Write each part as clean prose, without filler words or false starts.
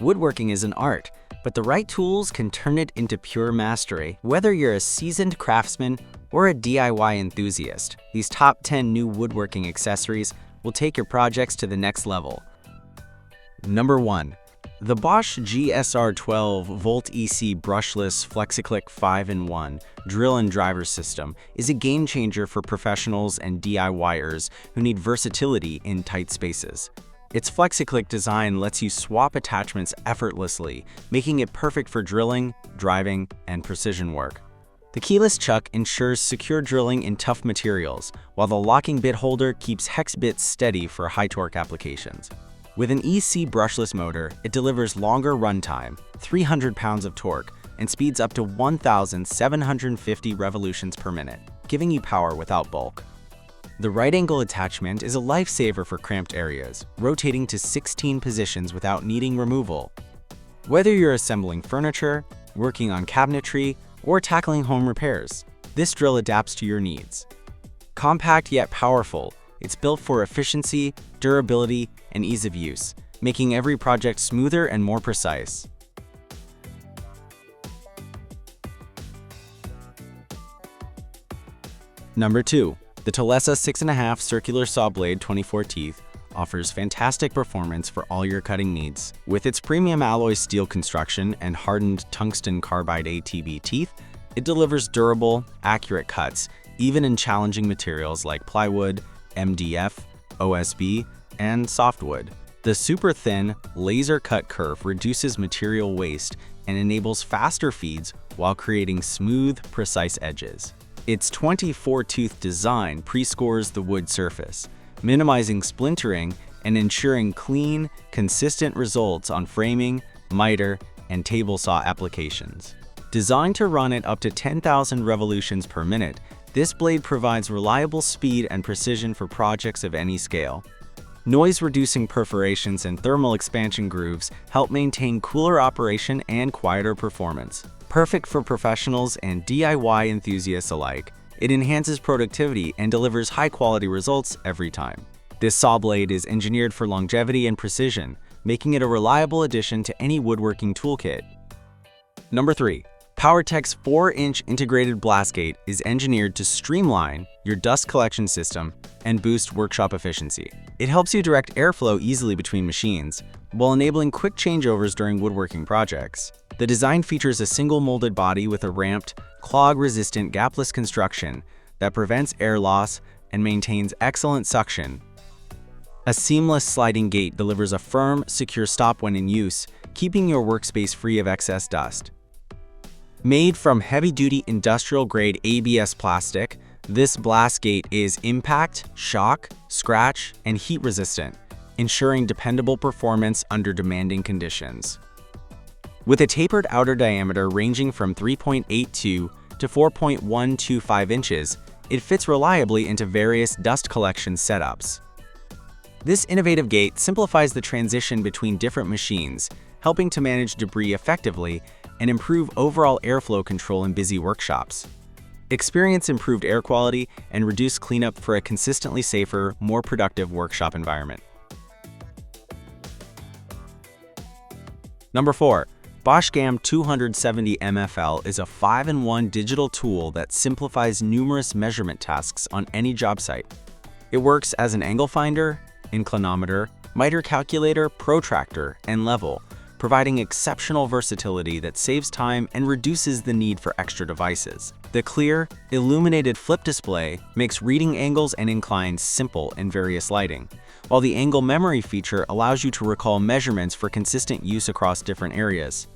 Woodworking is an art, but the right tools can turn it into pure mastery. Whether you're a seasoned craftsman or a DIY enthusiast, these top 10 new woodworking accessories will take your projects to the next level. Number 1. The Bosch GSR 12V EC Brushless Flexiclick 5-in-1 drill and driver system is a game changer for professionals and DIYers who need versatility in tight spaces. Its Flexiclick design lets you swap attachments effortlessly, making it perfect for drilling, driving, and precision work. The keyless chuck ensures secure drilling in tough materials, while the locking bit holder keeps hex bits steady for high-torque applications. With an EC brushless motor, it delivers longer runtime, 300 pounds of torque, and speeds up to 1,750 revolutions per minute, giving you power without bulk. The right angle attachment is a lifesaver for cramped areas, rotating to 16 positions without needing removal. Whether you're assembling furniture, working on cabinetry, or tackling home repairs, this drill adapts to your needs. Compact yet powerful, it's built for efficiency, durability, and ease of use, making every project smoother and more precise. Number 2. The ToleSA 6.5 Circular Saw Blade 24 teeth offers fantastic performance for all your cutting needs. With its premium alloy steel construction and hardened tungsten carbide ATB teeth, it delivers durable, accurate cuts, even in challenging materials like plywood, MDF, OSB, and softwood. The super thin, laser cut curve reduces material waste and enables faster feeds while creating smooth, precise edges. Its 24-tooth design pre-scores the wood surface, minimizing splintering and ensuring clean, consistent results on framing, miter, and table saw applications. Designed to run at up to 10,000 revolutions per minute, this blade provides reliable speed and precision for projects of any scale. Noise-reducing perforations and thermal expansion grooves help maintain cooler operation and quieter performance. Perfect for professionals and DIY enthusiasts alike, it enhances productivity and delivers high-quality results every time. This saw blade is engineered for longevity and precision, making it a reliable addition to any woodworking toolkit. Number 3. Powertech's 4-inch integrated blast gate is engineered to streamline your dust collection system and boost workshop efficiency. It helps you direct airflow easily between machines, while enabling quick changeovers during woodworking projects. The design features a single molded body with a ramped, clog-resistant gapless construction that prevents air loss and maintains excellent suction. A seamless sliding gate delivers a firm, secure stop when in use, keeping your workspace free of excess dust. Made from heavy-duty industrial-grade ABS plastic, this blast gate is impact, shock, scratch, and heat-resistant, ensuring dependable performance under demanding conditions. With a tapered outer diameter ranging from 3.82 to 4.125 inches, it fits reliably into various dust collection setups. This innovative gate simplifies the transition between different machines, helping to manage debris effectively and improve overall airflow control in busy workshops. Experience improved air quality and reduce cleanup for a consistently safer, more productive workshop environment. Number 4. Bosch GAM 270 MFL is a 5-in-1 digital tool that simplifies numerous measurement tasks on any job site. It works as an angle finder, inclinometer, miter calculator, protractor, and level, providing exceptional versatility that saves time and reduces the need for extra devices. The clear, illuminated flip display makes reading angles and inclines simple in various lighting, while the angle memory feature allows you to recall measurements for consistent use across different areas.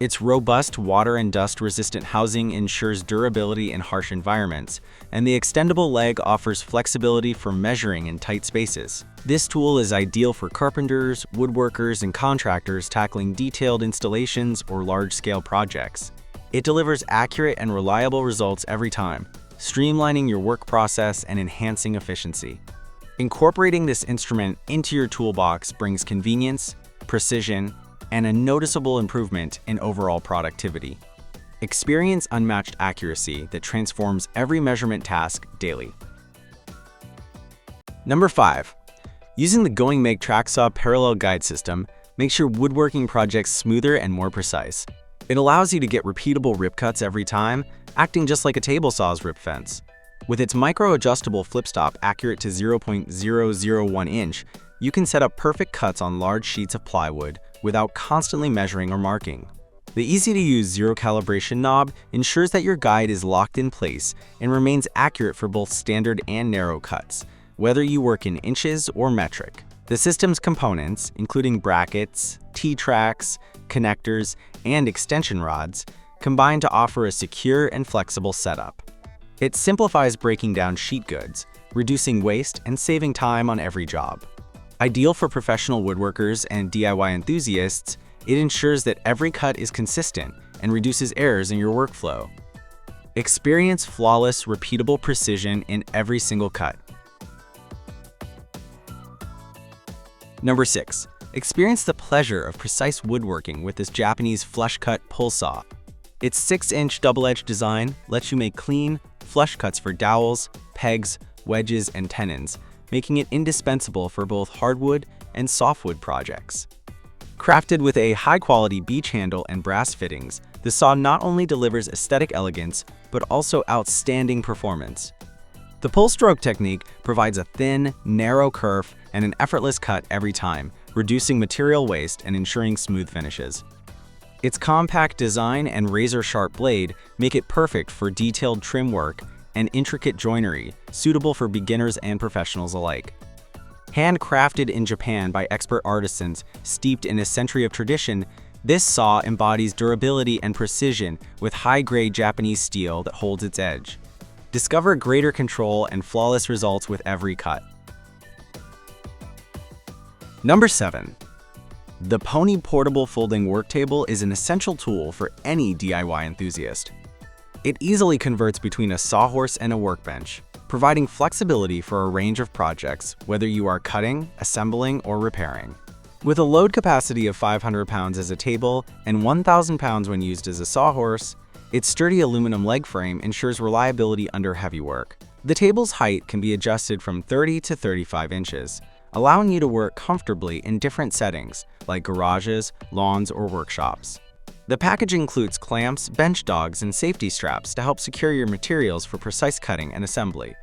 Its robust water and dust-resistant housing ensures durability in harsh environments, and the extendable leg offers flexibility for measuring in tight spaces. This tool is ideal for carpenters, woodworkers, and contractors tackling detailed installations or large-scale projects. It delivers accurate and reliable results every time, streamlining your work process and enhancing efficiency. Incorporating this instrument into your toolbox brings convenience, precision, and a noticeable improvement in overall productivity. Experience unmatched accuracy that transforms every measurement task daily. Number 5. Using the Going Make track saw parallel guide system makes your woodworking projects smoother and more precise. It allows you to get repeatable rip cuts every time, acting just like a table saw's rip fence. With its micro-adjustable flipstop accurate to 0.001 inch, you can set up perfect cuts on large sheets of plywood without constantly measuring or marking. The easy-to-use zero calibration knob ensures that your guide is locked in place and remains accurate for both standard and narrow cuts, whether you work in inches or metric. The system's components, including brackets, T-tracks, connectors, and extension rods, combine to offer a secure and flexible setup. It simplifies breaking down sheet goods, reducing waste and saving time on every job. Ideal for professional woodworkers and DIY enthusiasts, it ensures that every cut is consistent and reduces errors in your workflow. Experience flawless, repeatable precision in every single cut. Number 6. Experience the pleasure of precise woodworking with this Japanese flush-cut pull saw. Its 6-inch double-edged design lets you make clean, flush cuts for dowels, pegs, wedges, and tenons, making it indispensable for both hardwood and softwood projects. Crafted with a high-quality beech handle and brass fittings, the saw not only delivers aesthetic elegance, but also outstanding performance. The pull stroke technique provides a thin, narrow curve and an effortless cut every time, reducing material waste and ensuring smooth finishes. Its compact design and razor-sharp blade make it perfect for detailed trim work and intricate joinery, suitable for beginners and professionals alike. Handcrafted in Japan by expert artisans steeped in a century of tradition, this saw embodies durability and precision with high-grade Japanese steel that holds its edge. Discover greater control and flawless results with every cut. Number 7. The Pony Portable Folding Work Table is an essential tool for any DIY enthusiast. It easily converts between a sawhorse and a workbench, providing flexibility for a range of projects, whether you are cutting, assembling, or repairing. With a load capacity of 500 pounds as a table and 1,000 pounds when used as a sawhorse, its sturdy aluminum leg frame ensures reliability under heavy work. The table's height can be adjusted from 30 to 35 inches, allowing you to work comfortably in different settings, like garages, lawns, or workshops. The package includes clamps, bench dogs, and safety straps to help secure your materials for precise cutting and assembly.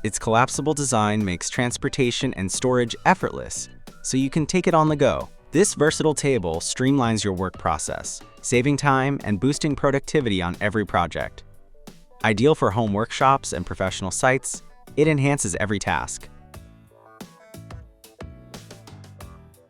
Its collapsible design makes transportation and storage effortless, so you can take it on the go. This versatile table streamlines your work process, saving time and boosting productivity on every project. Ideal for home workshops and professional sites, it enhances every task.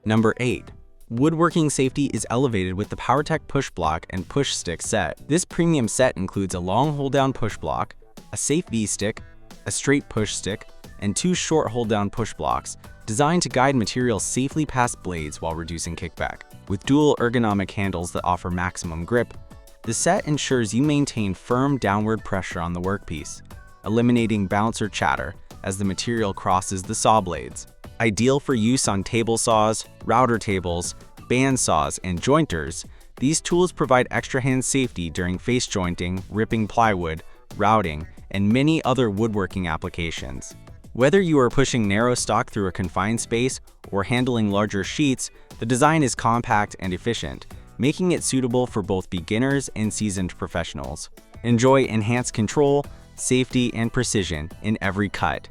Number 8. Woodworking safety is elevated with the Powertech push block and push stick set. This premium set includes a long hold-down push block, a safe V-stick, a straight push stick, and 2 short hold-down push blocks, designed to guide materials safely past blades while reducing kickback. With dual ergonomic handles that offer maximum grip, the set ensures you maintain firm downward pressure on the workpiece, eliminating bounce or chatter as the material crosses the saw blades. Ideal for use on table saws, router tables, band saws, and jointers, these tools provide extra hand safety during face jointing, ripping plywood, routing, and many other woodworking applications. Whether you are pushing narrow stock through a confined space or handling larger sheets, the design is compact and efficient, making it suitable for both beginners and seasoned professionals. Enjoy enhanced control, safety, and precision in every cut.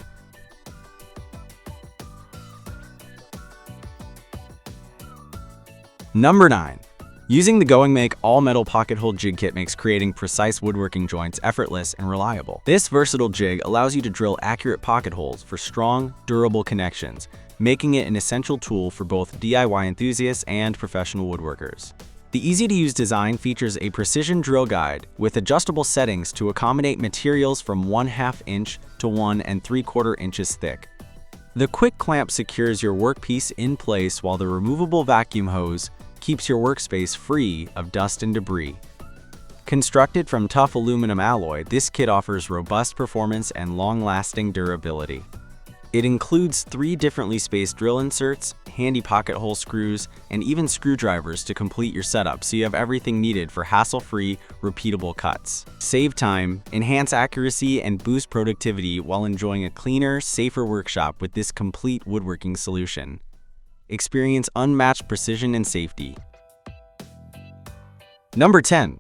Number 9. Using the Going Make all-metal pocket hole jig kit makes creating precise woodworking joints effortless and reliable. This versatile jig allows you to drill accurate pocket holes for strong, durable connections, making it an essential tool for both DIY enthusiasts and professional woodworkers. The easy-to-use design features a precision drill guide with adjustable settings to accommodate materials from 1/2 inch to 1 3/4 inches thick. The quick clamp secures your workpiece in place while the removable vacuum hose keeps your workspace free of dust and debris. Constructed from tough aluminum alloy, this kit offers robust performance and long-lasting durability. It includes 3 differently spaced drill inserts, handy pocket hole screws, and even screwdrivers to complete your setup, so you have everything needed for hassle-free, repeatable cuts. Save time, enhance accuracy, and boost productivity while enjoying a cleaner, safer workshop with this complete woodworking solution. Experience unmatched precision and safety. Number 10.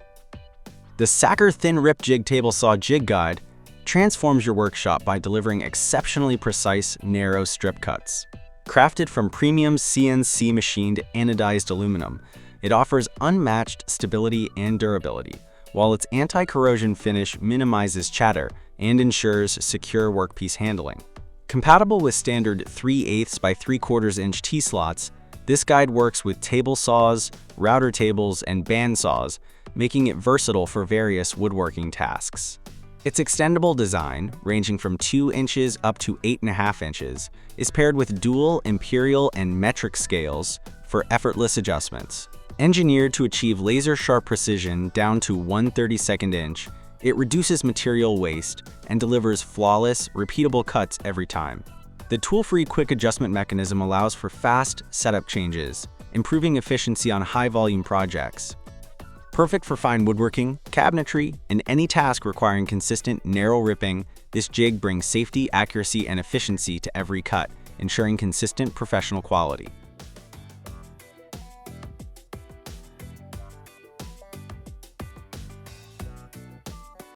The Sacker Thin Rip Jig Table Saw Jig Guide transforms your workshop by delivering exceptionally precise, narrow strip cuts. Crafted from premium CNC machined anodized aluminum, it offers unmatched stability and durability, while its anti-corrosion finish minimizes chatter and ensures secure workpiece handling. Compatible with standard 3/8 by 3/4 inch T-slots, this guide works with table saws, router tables, and band saws, making it versatile for various woodworking tasks. Its extendable design, ranging from 2 inches up to 8.5 inches, is paired with dual imperial and metric scales for effortless adjustments. Engineered to achieve laser-sharp precision down to 1/32 inch, it reduces material waste and delivers flawless, repeatable cuts every time. The tool-free quick adjustment mechanism allows for fast setup changes, improving efficiency on high-volume projects. Perfect for fine woodworking, cabinetry, and any task requiring consistent, narrow ripping, this jig brings safety, accuracy, and efficiency to every cut, ensuring consistent professional quality.